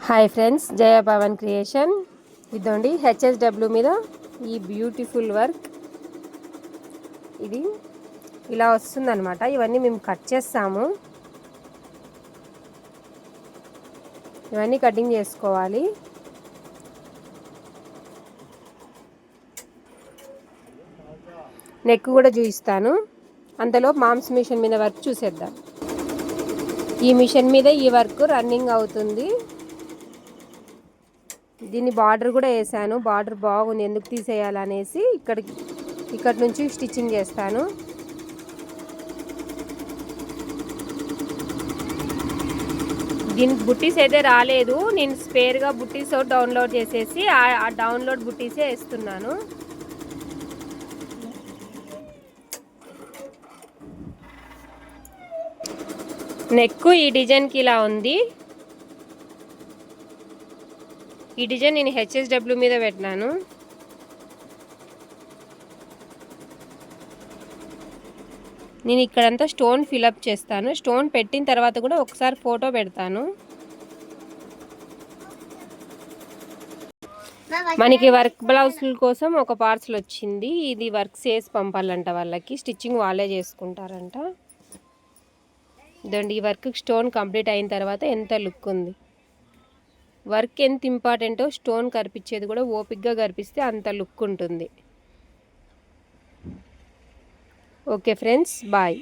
Hi friends, జయ Pawan creation. ఇదండి HSW మీద ఈ బ్యూటిఫుల్ వర్క్. ఇది ఇలా వస్తుందన్నమాట. ఇవన్నీ మేము కట్ చేస్తాము. ఇవన్నీ కటింగ్ చేసుకోవాలి. నెక్ కూడా చూపిస్తాను. అంతలో మామ్స్ మిషన్ మీద వర్క్ చూసేద్దాం. ఈ మిషన్ మీద ఈ వర్క్ రన్నింగ్ అవుతుంది. దీన్ని బార్డర్ కూడా వేసాను. బార్డర్ బాగుంది, ఎందుకు తీసేయాలనేసి ఇక్కడ నుంచి స్టిచ్చింగ్ చేస్తాను. దీనికి బుట్టీస్ అయితే రాలేదు. నేను స్పేర్గా బుట్టీస్ డౌన్లోడ్ చేసేసి ఆ డౌన్లోడ్ బుట్టీసే వేస్తున్నాను. నెక్ ఈ డిజైన్కి ఇలా ఉంది. ఈ డిజైన్ నేను హెచ్ఎస్డబ్ల్యూ మీద పెట్టినాను. నేను ఇక్కడంతా స్టోన్ ఫిలప్ చేస్తాను. స్టోన్ పెట్టిన తర్వాత కూడా ఒకసారి ఫోటో పెడతాను. మనకి వర్క్ బ్లౌజుల కోసం ఒక పార్సల్ వచ్చింది. ఇది వర్క్ చేసి పంపాలంట వాళ్ళకి. స్టిచ్చింగ్ వాళ్ళే చేసుకుంటారంట. ఇదండి, ఈ వర్క్ స్టోన్ కంప్లీట్ అయిన తర్వాత ఎంత లుక్ ఉంది. వర్క్ ఎంత ఇంపార్టెంటో స్టోన్ కనిపించేది కూడా ఓపిక్గా కనిపిస్తే అంత లుక్ ఉంటుంది. Okay friends, bye.